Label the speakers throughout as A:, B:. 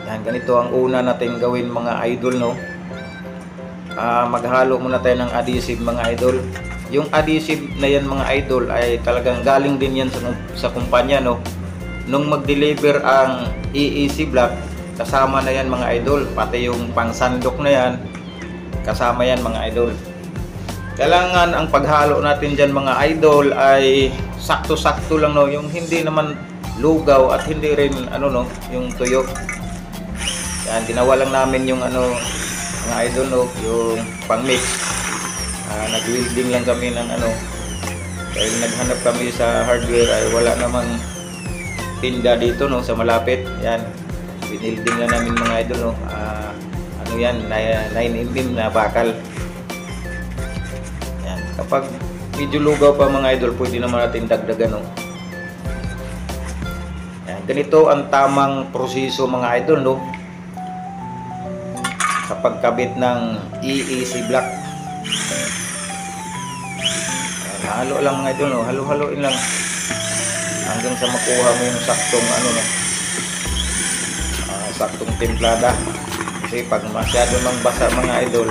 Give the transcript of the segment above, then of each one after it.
A: Yan, ganito ang una natin gawin mga idol, no. Maghalo muna tayo ng adhesive mga idol. Yung adhesive na yan mga idol ay talagang galing din yan sa kumpanya, no. Nung mag-deliver ang EEC block, kasama na yan mga idol, pati yung pangsandok na yan kasama yan mga idol. Kailangan ang paghalo natin dyan mga idol ay sakto-sakto lang, no, yung hindi naman lugaw at hindi rin ano, no, yung tuyo. Yan, ginawa lang namin yung ano mga idol, no, yung pang-mix. Nag-welding lang kami ng ano, dahil naghanap kami sa hardware ay wala namang tinda dito, no, sa malapit. Yan, binilding lang namin mga idol, no. Ano yan, 9mm na bakal. Yan, kapag medyo lugaw pa mga idol, pwede naman natin dagdagan, no. Yan, ganito ang tamang proseso mga idol, no, sa pagkabit ng EEC block. Halo lang mga idol, no, halo-haloin lang hanggang sa makuha mo yung saktong ano, no, saktong templada. Kasi pag masyado mang basa mga idol,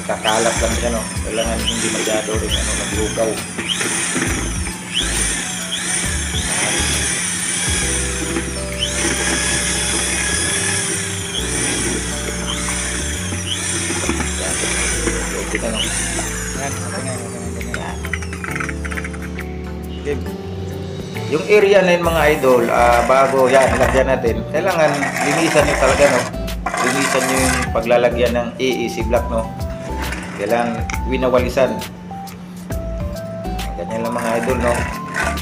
A: kakalat lang siya, no. Kailangan hindi masyado rin ano, maglugaw. Ano? Yan, okay. Yung area na yun mga idol, bago yan lagyan natin, kailangan linisan nyo talaga, no. Linisan nyo yung paglalagyan ng EEC block, no. Kailangan winawalisan. Ganyan lang mga idol, no.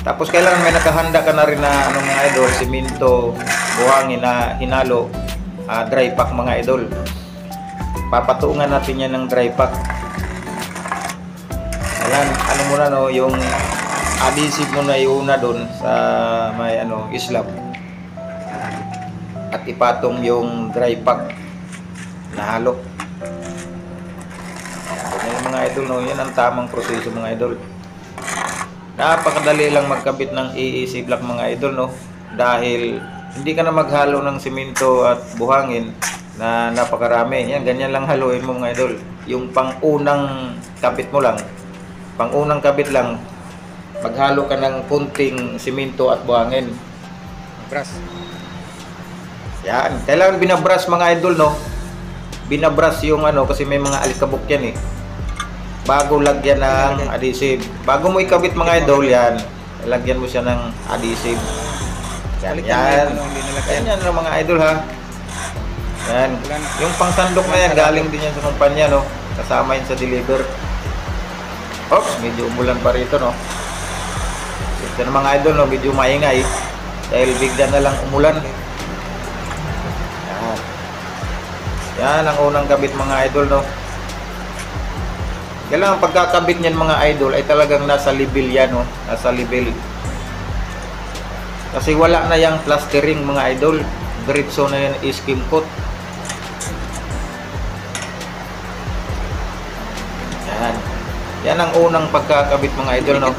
A: Tapos kailangan may nakahanda ka na rin na ano mga idol, simento, buhangin na hinalo, dry pack mga idol. Papatungan natin yan ng dry pack. Ayan, ano muna, no, yung adhesive mo na iuna doon sa may ano, slab. At ipatong yung dry pack na halo. Ayan mga idol, no, yan ang tamang proseso mga idol. Napakadali lang magkabit ng EEC block mga idol, no, dahil hindi ka na maghalo ng simento at buhangin na napakarami. Yan, ganyan lang haluin mo mga idol. Yung pang-unang kabit mo lang, pang-unang kabit lang, maghalo ka ng kunting simento at buhangin.
B: Brush.
A: Yan, kailangan binabrush mga idol, no. Binabrush yung ano, kasi may mga alikabok yan eh, bago lagyan ng adhesive. Bago mo ikabit mga idol, yan, lagyan mo siya ng adhesive. Yan, yan. Yan lang mga idol, ha. Yan, yung pangsandok na yan, galing din yan sa kumpanya, no. Kasama yun sa deliver. Oops, medyo umulan pa rito, no. Ito na mga idol, no, medyo maingay dahil bigla na lang umulan. Yan. Yan ang unang kabit mga idol, no. Kailangan pagkakabit niyan mga idol ay talagang nasa level yan, no. Nasa level. Kasi wala na yung plastering mga idol. Diretso na yan skim coat. Yan. Yan ang unang pagkakabit mga idol, no.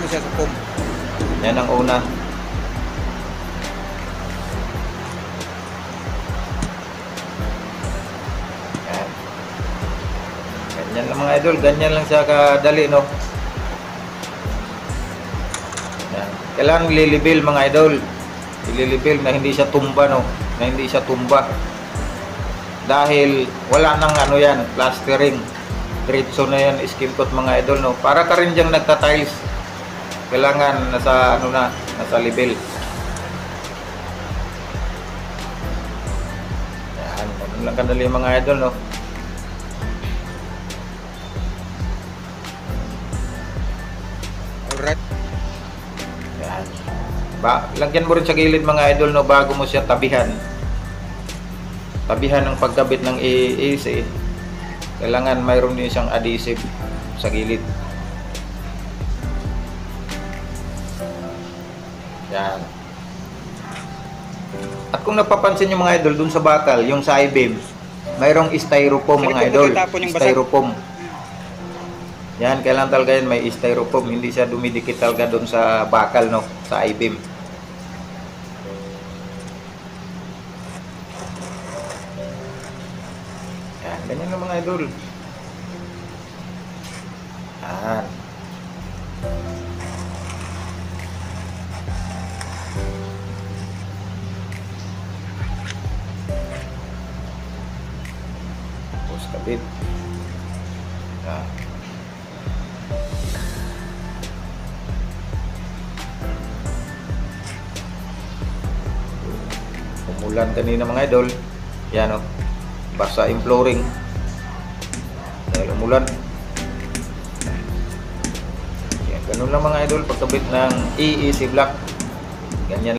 A: Yan ang una. Yan. Ganyan lang mga idol, ganyan lang siya kadali, no. Yan. Kailangan lilibil mga idol. Ililibil na hindi siya tumba, no. Na hindi siya tumba. Dahil wala nang ano yan, plastering. Diretso na yan, skim coat mga idol, no. Para ka rin diyang nagta-tiles. Kailangan nasa ano na, nasa level. Yan, ganun lang kadali mga idol, no.
B: Alright.
A: Yan. Lagyan mo rin sa gilid mga idol, no, bago mo siya tabihan. Tabihan ng pagkabit ng EEC. Kailangan mayroon din siyang adhesive sa gilid. Yan. At kung napapansin nyo mga idol, dun sa bakal, yung sa I-beam, mayroong styrofoam mga idol. Styrofoam. Yan, kailangan talaga yan may styrofoam. Hindi siya dumidikit talaga dun sa bakal, no, sa I-beam. Ganyan lang mga idol. Yan. Tapos kabit. Yan. Umulan kanina mga idol. Yan o. Basa yung flooring. Dahil umulan. Yan. Ganun lang mga idol pagkabit ng EEC block. Ganyan.